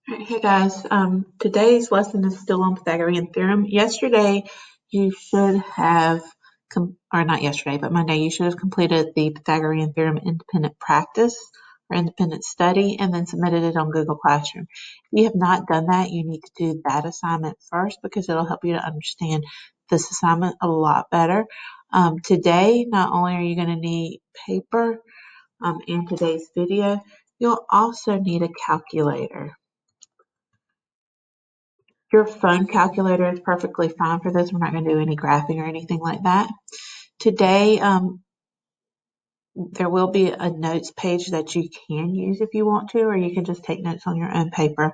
Alright, hey guys, today's lesson is still on Pythagorean theorem. Yesterday, you should have, or not yesterday, but Monday, you should have completed the Pythagorean theorem independent practice or independent study and then submitted it on Google Classroom. If you have not done that, you need to do that assignment first because it'll help you to understand this assignment a lot better. Today, not only are you going to need paper and today's video, you'll also need a calculator. Your phone calculator is perfectly fine for this. We're not going to do any graphing or anything like that. Today, there will be a notes page that you can use if you want to, or you can just take notes on your own paper.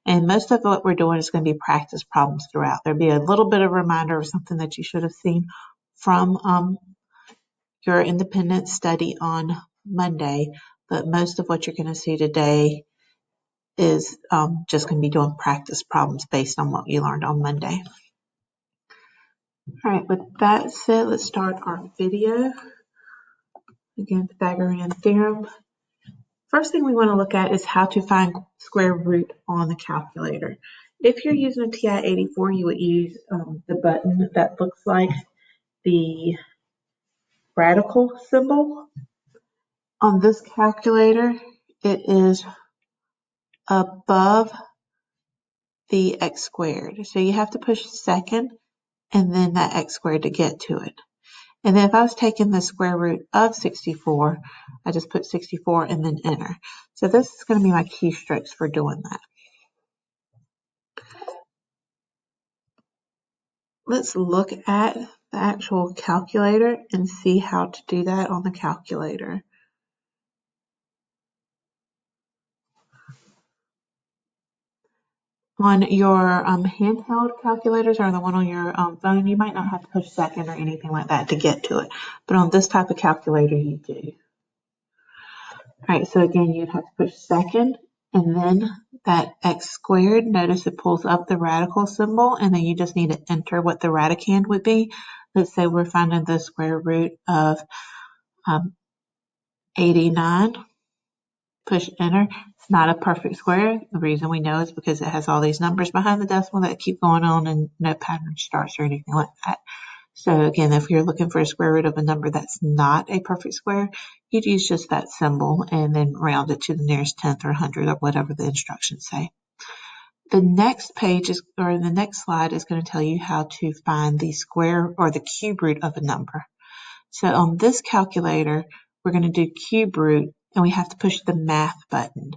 And most of what we're doing is going to be practice problems throughout. There'll be a little bit of reminder of something that you should have seen from your independent study on Monday, but most of what you're going to see today is just going to be doing practice problems based on what you learned on Monday. All right, with that said, let's start our video. Again, Pythagorean theorem. First thing we want to look at is how to find square root on the calculator. If you're using a TI-84, you would use the button that looks like the radical symbol. On this calculator, it is above the x squared. So you have to push second and then that x squared to get to it. And then if I was taking the square root of 64, I just put 64 and then enter. So this is going to be my keystrokes for doing that. Let's look at the actual calculator and see how to do that on the calculator. On your handheld calculators or the one on your phone, you might not have to push second or anything like that to get to it. But on this type of calculator, you do. All right, so again, you'd have to push second and then that x squared. Notice it pulls up the radical symbol and then you just need to enter what the radicand would be. Let's say we're finding the square root of 89. Push enter. It's not a perfect square. The reason we know is because it has all these numbers behind the decimal that keep going on and no pattern starts or anything like that. So again, if you're looking for a square root of a number that's not a perfect square, you'd use just that symbol and then round it to the nearest tenth or hundredth or whatever the instructions say. The next page is, or the next slide is going to tell you how to find the square or the cube root of a number. So on this calculator, we're going to do cube root and we have to push the math button.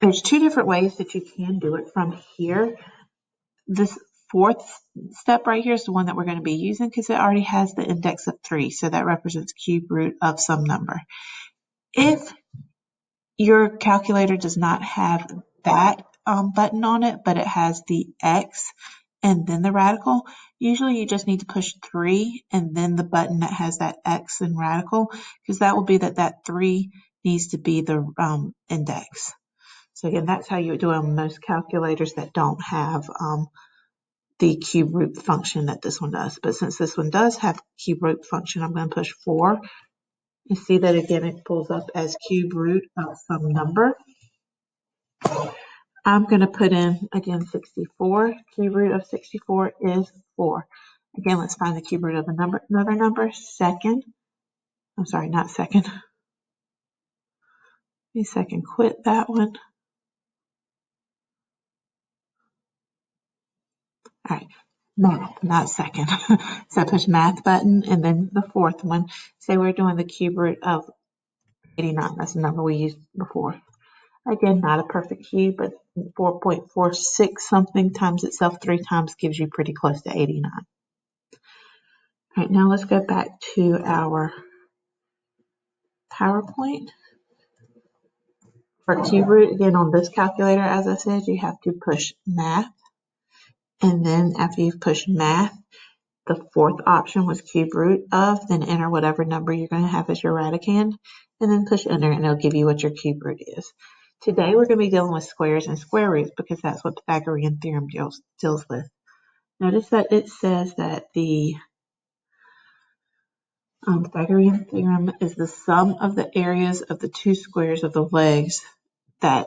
There's two different ways that you can do it from here. This fourth step right here is the one that we're going to be using because it already has the index of 3. So that represents cube root of some number. If your calculator does not have that button on it, but it has the x and then the radical, usually you just need to push 3 and then the button that has that x and radical, because that will be that 3 needs to be the index. So again, that's how you would do it on most calculators that don't have the cube root function that this one does. But since this one does have cube root function, I'm going to push 4. You see that again, it pulls up as cube root of some number. I'm going to put in, again, 64. Cube root of 64 is 4. Again, let's find the cube root of another number. Second. I'm sorry, not second. Let me second quit that one. All right. Math, not second. So push math button and then the fourth one. Say we're doing the cube root of 89. That's the number we used before. Again, not a perfect cube, but 4.46 something times itself 3 times gives you pretty close to 89. All right, now let's go back to our PowerPoint. For cube root, again, on this calculator, as I said, you have to push math. And then after you've pushed math, the fourth option was cube root of, then enter whatever number you're going to have as your radicand, and then push enter, and it'll give you what your cube root is. Today, we're going to be dealing with squares and square roots because that's what Pythagorean theorem deals with. Notice that it says that the Pythagorean theorem is the sum of the areas of the two squares of the legs that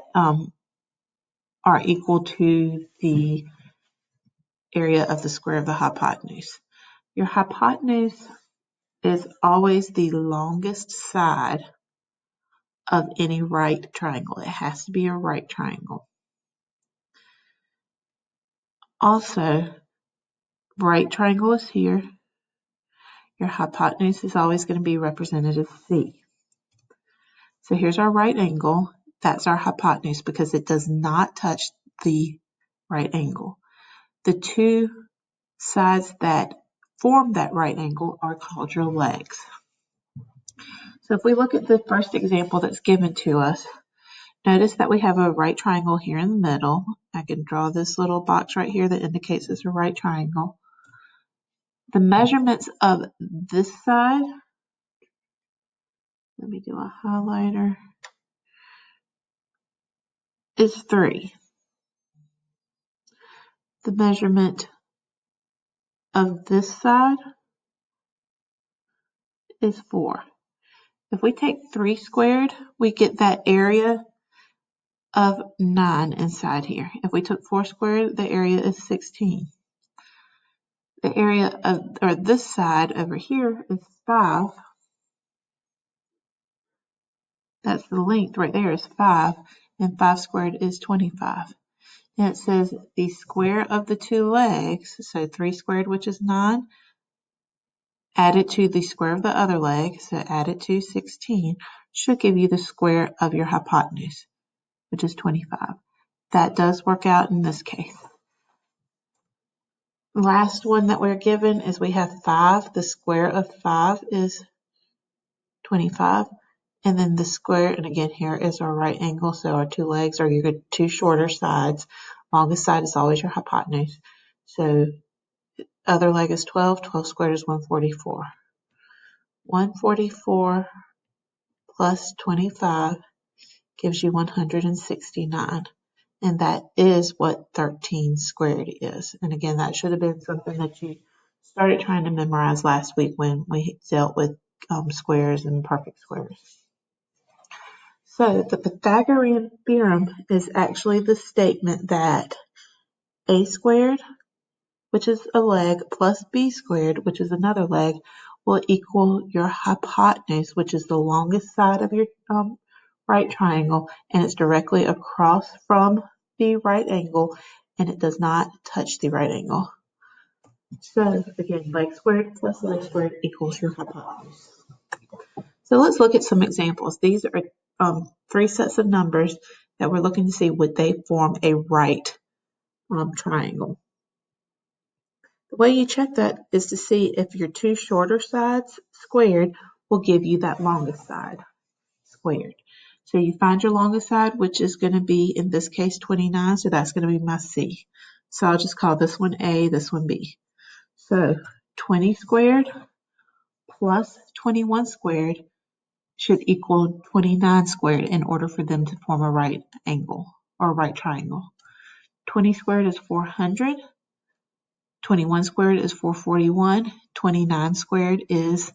are equal to the area of the square of the hypotenuse. Your hypotenuse is always the longest side of any right triangle. It has to be a right triangle. Also, right triangle is here. Your hypotenuse is always going to be represented as C. So here's our right angle. That's our hypotenuse because it does not touch the right angle. The two sides that form that right angle are called your legs. So if we look at the first example that's given to us, notice that we have a right triangle here in the middle. I can draw this little box right here that indicates it's a right triangle. The measurements of this side, let me do a highlighter, is 3. The measurement of this side is 4. If we take 3 squared, we get that area of 9 inside here. If we took 4 squared, the area is 16. The area of, or this side over here is 5. That's the length right there is 5, and 5 squared is 25. And it says the square of the two legs, so 3 squared, which is 9, added to the square of the other leg, so added to 16, should give you the square of your hypotenuse, which is 25. That does work out in this case. Last one that we're given is we have 5. The square of 5 is 25. And then the square, and again here is our right angle, so our two legs are your two shorter sides. Longest side is always your hypotenuse. So other leg is 12. 12 squared is 144. 144 plus 25 gives you 169. And that is what 13 squared is. And again, that should have been something that you started trying to memorize last week when we dealt with squares and perfect squares. So the Pythagorean theorem is actually the statement that a squared, which is a leg, plus b squared, which is another leg, will equal your hypotenuse, which is the longest side of your right triangle, and it's directly across from the right angle, and it does not touch the right angle. So again, leg squared plus leg squared equals your hypotenuse. So let's look at some examples. These are 3 sets of numbers that we're looking to see would they form a right triangle. The way you check that is to see if your two shorter sides squared will give you that longest side squared. So you find your longest side, which is going to be, in this case, 29, so that's going to be my C. So I'll just call this one A, this one B. So 20 squared plus 21 squared should equal 29 squared in order for them to form a right angle or right triangle. 20 squared is 400. 21 squared is 441. 29 squared is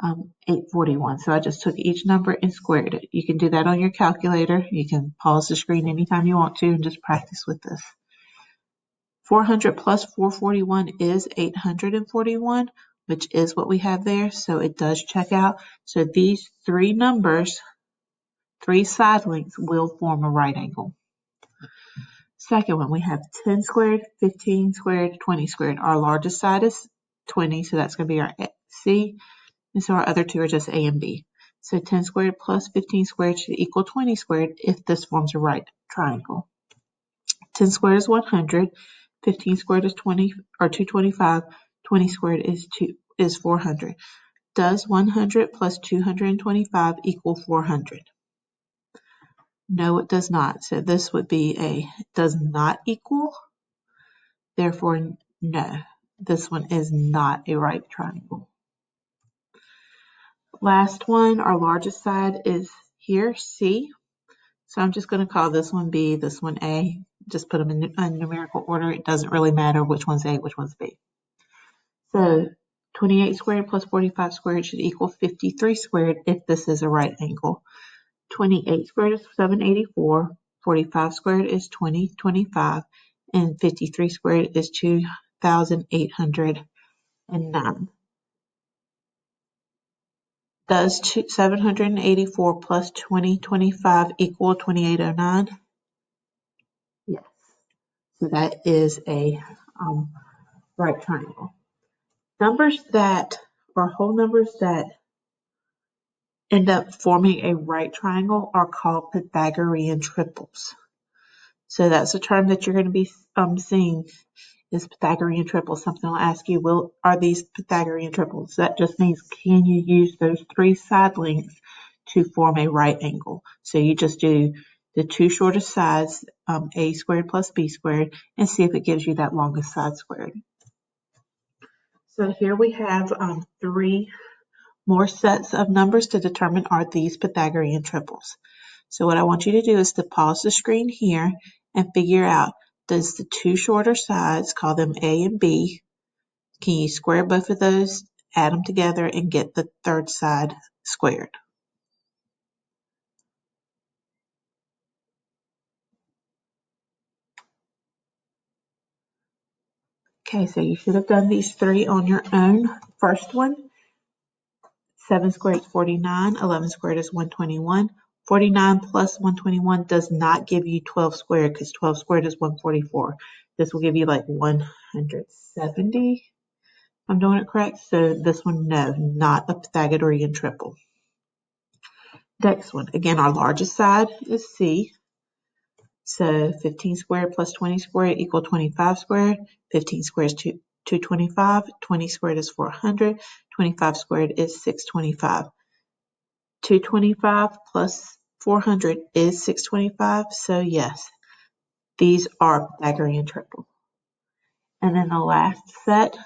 841. So I just took each number and squared it. You can do that on your calculator. You can pause the screen anytime you want to and just practice with this. 400 plus 441 is 841, which is what we have there. So it does check out. So these 3 numbers, 3 side lengths, will form a right angle. Second one, we have 10 squared, 15 squared, 20 squared. Our largest side is 20, so that's going to be our C. And so our other 2 are just A and B. So 10 squared plus 15 squared should equal 20 squared if this forms a right triangle. 10 squared is 100. 15 squared is 225. 20 squared is 400. Does 100 plus 225 equal 400? No, it does not. So this would be a does not equal. Therefore, no, this one is not a right triangle. Last one, our largest side is here, C. So I'm just going to call this one B, this one A. Just put them in numerical order. It doesn't really matter which one's A, which one's B. So 28 squared plus 45 squared should equal 53 squared if this is a right angle. 28 squared is 784. 45 squared is 2025, and 53 squared is 2,809. Does 784 plus 2025 equal 2809? Yes. So that is a right triangle. Numbers that, or whole numbers that end up forming a right triangle are called Pythagorean triples. So that's a term that you're going to be seeing is Pythagorean triples. Something will ask you, are these Pythagorean triples? That just means can you use those three side lengths to form a right angle? So you just do the two shortest sides, a squared plus b squared, and see if it gives you that longest side squared. So here we have three more sets of numbers to determine are these Pythagorean triples. So what I want you to do is to pause the screen here and figure out, does the two shorter sides, call them A and B, can you square both of those, add them together, and get the third side squared? Okay, so you should have done these three on your own. First one, 7 squared is 49, 11 squared is 121. 49 plus 121 does not give you 12 squared because 12 squared is 144. This will give you like 170, if I'm doing it correct. So this one, no, not a Pythagorean triple. Next one, again, our largest side is C. So 15 squared plus 20 squared equal 25 squared. 15 squared is 225. 20 squared is 400. 25 squared is 625. 225 plus 400 is 625. So yes, these are Pythagorean triples. And then the last set,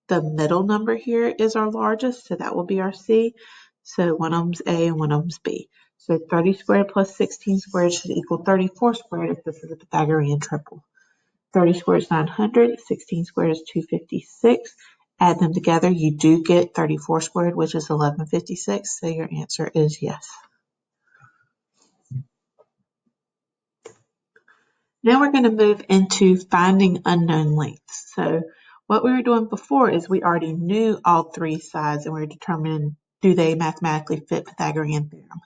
the middle number here is our largest, so that will be our C. So one of them's A and one of them's B. So 30 squared plus 16 squared should equal 34 squared if this is a Pythagorean triple. 30 squared is 900, 16 squared is 256. Add them together, you do get 34 squared, which is 1156, so your answer is yes. Now we're going to move into finding unknown lengths. So what we were doing before is we already knew all three sides and we were determining, do they mathematically fit Pythagorean theorem?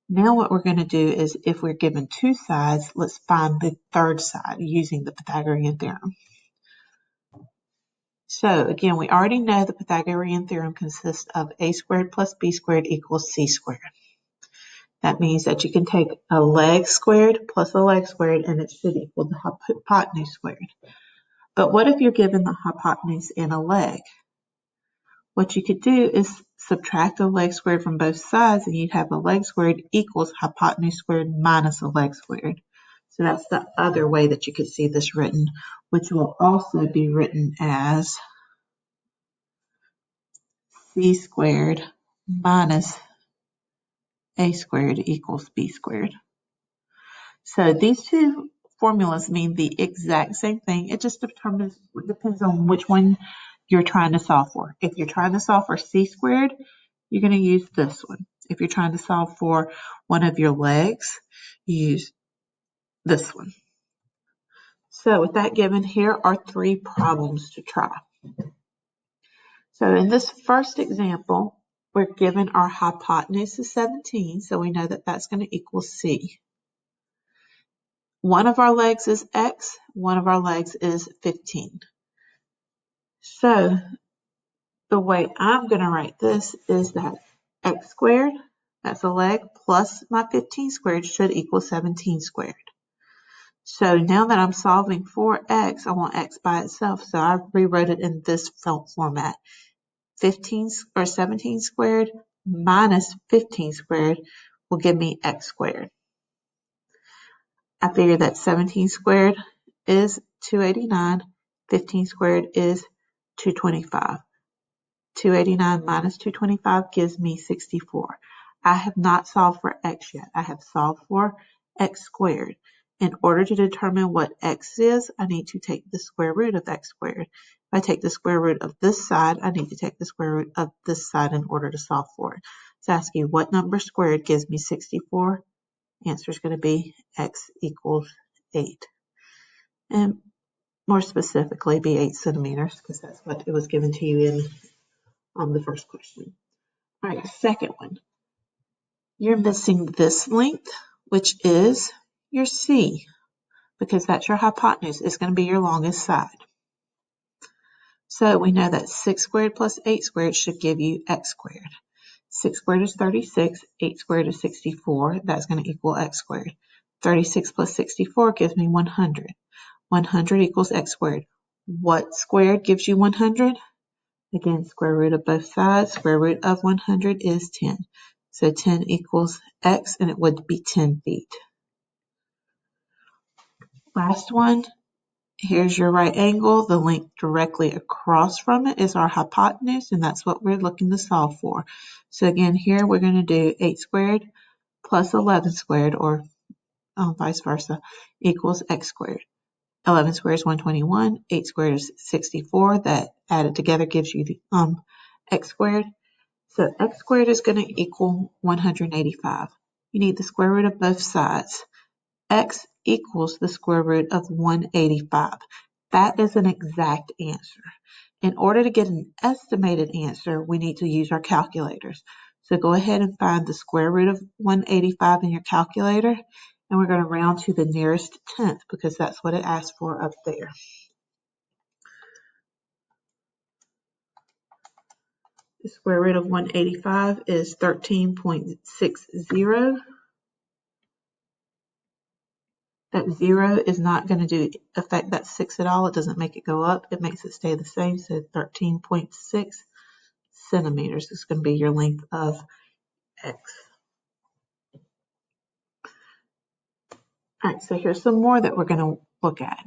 Now what we're going to do is if we're given two sides, let's find the third side using the Pythagorean theorem. So again, we already know the Pythagorean theorem consists of a squared plus b squared equals c squared. That means that you can take a leg squared plus a leg squared and it should equal the hypotenuse squared. But what if you're given the hypotenuse and a leg? What you could do is subtract a leg squared from both sides and you'd have a leg squared equals hypotenuse squared minus a leg squared. So that's the other way that you could see this written, which will also be written as c squared minus a squared equals b squared. So these two formulas mean the exact same thing. It just depends on which one you're trying to solve for. If you're trying to solve for c squared, you're going to use this one. If you're trying to solve for one of your legs, you use this one. So with that given, here are three problems to try. So in this first example, we're given our hypotenuse is 17, so we know that that's going to equal c. One of our legs is x, one of our legs is 15. So the way I'm going to write this is that x squared, that's a leg, plus my 15 squared should equal 17 squared. So now that I'm solving for x, I want x by itself, so I rewrote it in this format. 17 squared minus 15 squared will give me x squared. I figure that 17 squared is 289, 15 squared is 225. 289 minus 225 gives me 64. I have not solved for x yet. I have solved for x squared. In order to determine what x is, I need to take the square root of x squared. If I take the square root of this side, I need to take the square root of this side in order to solve for it. It's asking what number squared gives me 64. answer is going to be x equals 8. And more specifically, be 8 centimeters, because that's what it was given to you in the first question. All right, second one. You're missing this length, which is your C, because that's your hypotenuse. It's going to be your longest side. So we know that 6 squared plus 8 squared should give you x squared. 6 squared is 36, 8 squared is 64. That's going to equal x squared. 36 plus 64 gives me 100. 100 equals x squared. What squared gives you 100? Again, square root of both sides. Square root of 100 is 10. So 10 equals x, and it would be 10 feet. Last one. Here's your right angle. The length directly across from it is our hypotenuse, and that's what we're looking to solve for. So again, here we're going to do 8 squared plus 11 squared, or vice versa, equals x squared. 11 squared is 121. 8 squared is 64. That added together gives you the x squared. So x squared is going to equal 185. You need the square root of both sides. X equals the square root of 185. That is an exact answer. In order to get an estimated answer, we need to use our calculators. So go ahead and find the square root of 185 in your calculator, and we're going to round to the nearest tenth because that's what it asks for up there. The square root of 185 is 13.60. That 0 is not going to affect that 6 at all. It doesn't make it go up. It makes it stay the same. So 13.6 centimeters is going to be your length of x. All right, so here's some more that we're going to look at.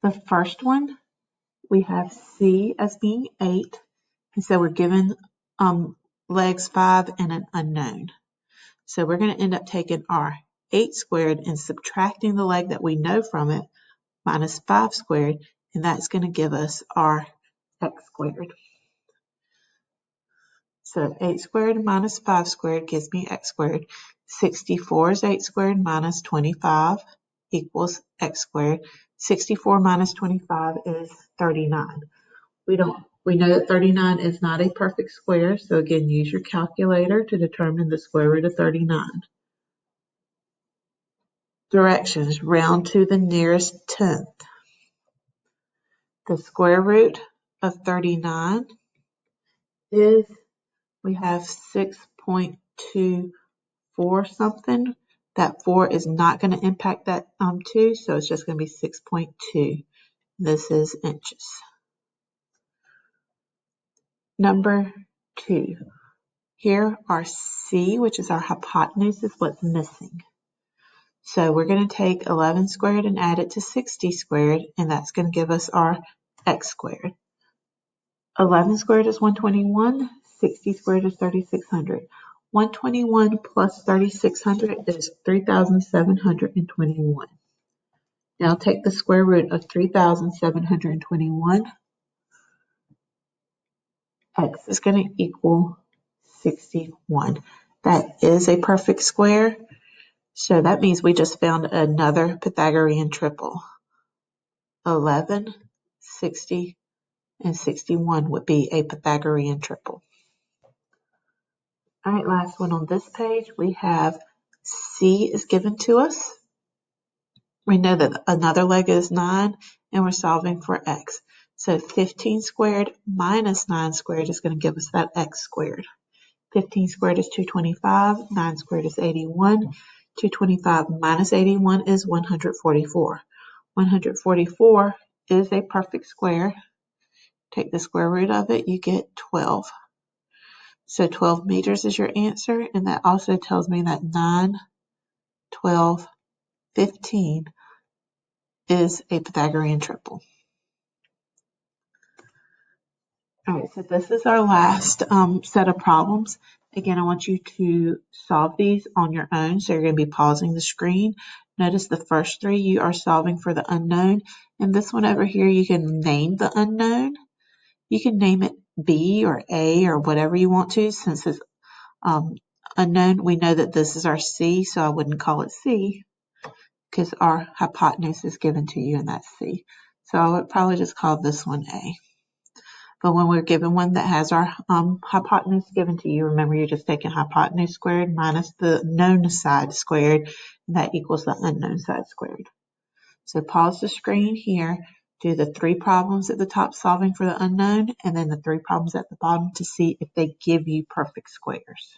The first one, we have C as being 8. And so we're given legs 5 and an unknown. So we're going to end up taking our 8 squared and subtracting the leg that we know from it, minus 5 squared, and that's going to give us our x squared. So 8 squared minus 5 squared gives me x squared. 64 is 8 squared minus 25 equals x squared. 64 minus 25 is 39. We know that 39 is not a perfect square, so again, use your calculator to determine the square root of 39. Directions, round to the nearest tenth. The square root of 39 is, we have 6.24 something. That 4 is not going to impact that 2, so it's just going to be 6.2. This is inches. Number 2. Here our C, which is our hypotenuse, is what's missing. So we're going to take 11 squared and add it to 60 squared, and that's going to give us our x squared. 11 squared is 121. 60 squared is 3,600. 121 plus 3,600 is 3,721. Now take the square root of 3,721. X is going to equal 61. That is a perfect square. So that means we just found another Pythagorean triple. 11, 60, and 61 would be a Pythagorean triple. All right, last one on this page, we have C is given to us. We know that another leg is 9, and we're solving for x. So 15 squared minus 9 squared is going to give us that x squared. 15 squared is 225, 9 squared is 81. 225 minus 81 is 144. 144 is a perfect square. Take the square root of it, you get 12. So 12 meters is your answer, and that also tells me that 9, 12, 15 is a Pythagorean triple. All right, so this is our last set of problems. Again, I want you to solve these on your own, so you're going to be pausing the screen. Notice the first 3 you are solving for the unknown, and this one over here you can name the unknown. You can name it B or A or whatever you want to, since it's unknown, we know that this is our C, so I wouldn't call it C because our hypotenuse is given to you and that's C. So I would probably just call this one A. But when we're given one that has our hypotenuse given to you, remember you're just taking hypotenuse squared minus the known side squared, and that equals the unknown side squared. So pause the screen here, do the 3 problems at the top solving for the unknown, and then the 3 problems at the bottom to see if they give you perfect squares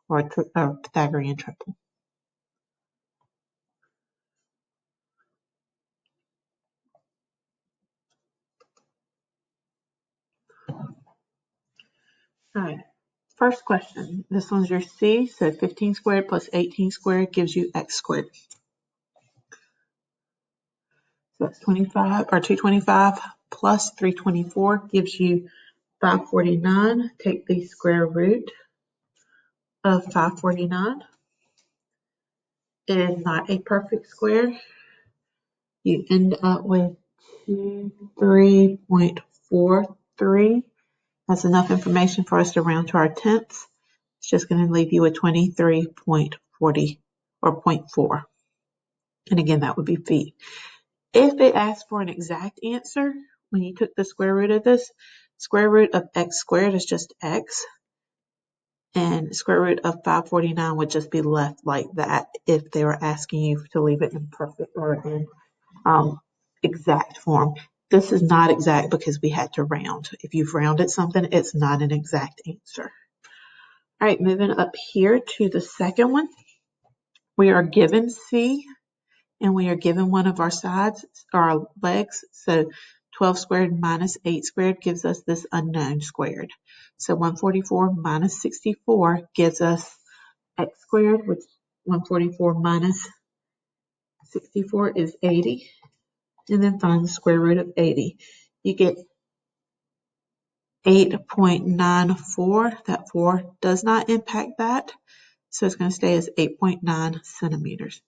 or a Pythagorean triple. All right, first question. This one's your C, so 15 squared plus 18 squared gives you x squared. So that's 25 or 225 plus 324 gives you 549. Take the square root of 549. It is not a perfect square. You end up with 23.43. That's enough information for us to round to our tenths. It's just going to leave you with 23.40 or 0.4. And again, that would be feet. If it asks for an exact answer, when you took the square root of this, square root of x squared is just x. And square root of 549 would just be left like that if they were asking you to leave it in perfect or in exact form. This is not exact because we had to round. If you've rounded something, it's not an exact answer. All right, moving up here to the second one. We are given C, and we are given one of our sides, or our legs. So 12 squared minus 8 squared gives us this unknown squared. So 144 minus 64 gives us x squared, which 144 minus 64 is 80. And then find the square root of 80. You get 8.94. That 4 does not impact that. So it's going to stay as 8.9 centimeters.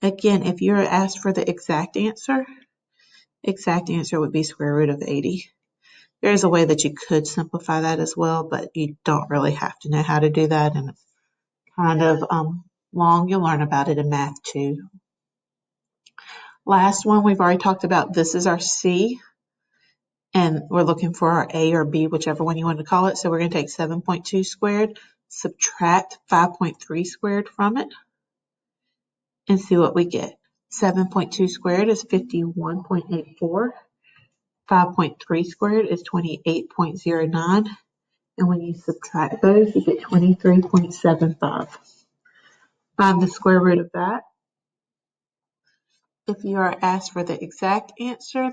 Again, if you're asked for the exact answer would be square root of 80. There is a way that you could simplify that as well, but you don't really have to know how to do that, and it's kind of long. You'll learn about it in math too. Last one we've already talked about. This is our C, and we're looking for our A or B, whichever one you want to call it. So we're going to take 7.2 squared, subtract 5.3 squared from it, and see what we get. 7.2 squared is 51.84. 5.3 squared is 28.09. And when you subtract those, you get 23.75. Find the square root of that. If you are asked for the exact answer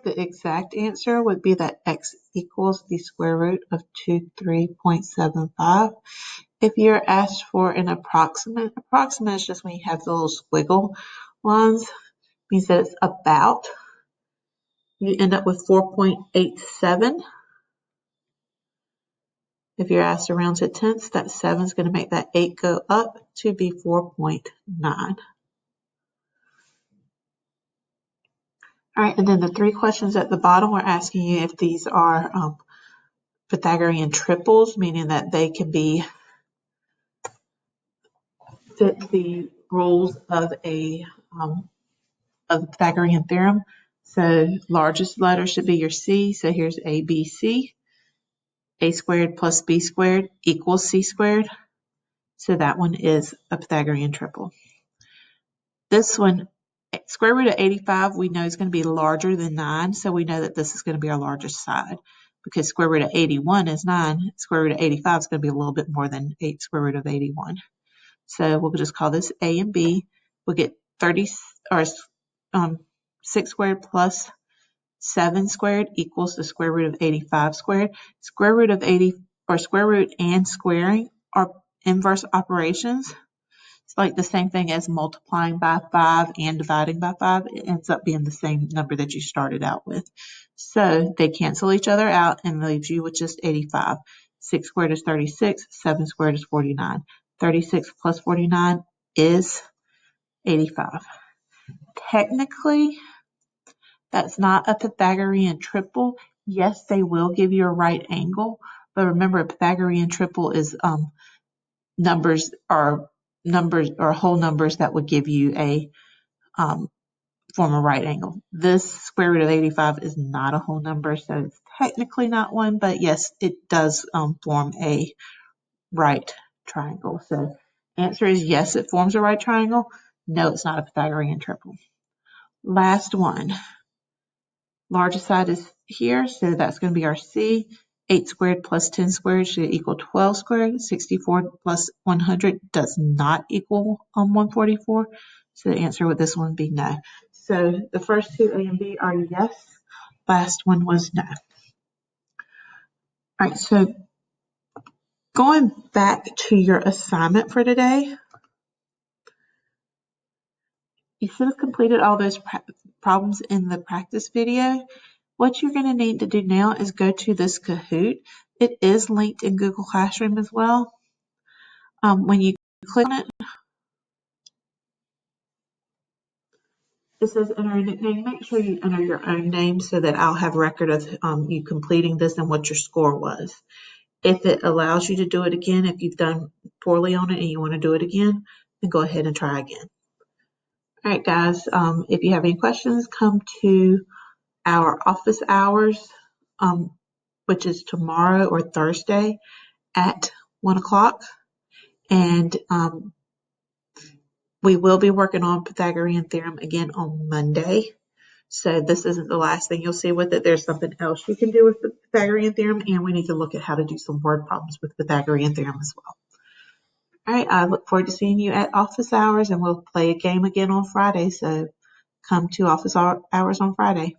would be that x equals the square root of 23.75. If you're asked for an approximate is just when you have the little squiggle lines, means that it's about. You end up with 4.87. If you're asked to round to tenths, that 7 is going to make that 8 go up to be 4.9. All right, and then the 3 questions at the bottom, we're asking you if these are Pythagorean triples, meaning that they can be fit the rules of the Pythagorean theorem. So largest letter should be your C. So here's A, B, C. A squared plus B squared equals C squared. So that one is a Pythagorean triple. This one, square root of 85, we know is going to be larger than 9, so we know that this is going to be our largest side. Because square root of 81 is 9, square root of 85 is going to be a little bit more than 8 square root of 81. So we'll just call this A and B. We'll get 30 or 6 squared plus 7 squared equals the square root of 85 squared. Square root of 80 or square root and squaring are inverse operations. It's like the same thing as multiplying by 5 and dividing by 5. It ends up being the same number that you started out with. So they cancel each other out and leaves you with just 85. 6 squared is 36. 7 squared is 49. 36 plus 49 is 85. Technically, that's not a Pythagorean triple. Yes, they will give you a right angle, but remember a Pythagorean triple is numbers or whole numbers that would give you a form a right angle. This square root of 85 is not a whole number, so it's technically not one, but yes, it does form a right triangle. So answer is yes, it forms a right triangle. No, it's not a Pythagorean triple. Last one. Largest side is here, so that's going to be our C. 8 squared plus 10 squared should equal 12 squared. 64 plus 100 does not equal 144. So the answer with this one would be no. So the first two, A and B, are yes. Last one was no. All right, so going back to your assignment for today, you should have completed all those problems in the practice video. What you're going to need to do now is go to this Kahoot. It is linked in Google Classroom as well. When you click on it, it says enter a nickname. Make sure you enter your own name so that I'll have record of you completing this and what your score was. If it allows you to do it again, if you've done poorly on it and you want to do it again, then go ahead and try again. All right, guys, if you have any questions, come to our office hours, which is tomorrow or Thursday at 1 o'clock. And we will be working on Pythagorean theorem again on Monday. So this isn't the last thing you'll see with it. There's something else you can do with the Pythagorean theorem, and we need to look at how to do some word problems with Pythagorean theorem as well. All right, I look forward to seeing you at office hours, and we'll play a game again on Friday. So come to office hours on Friday.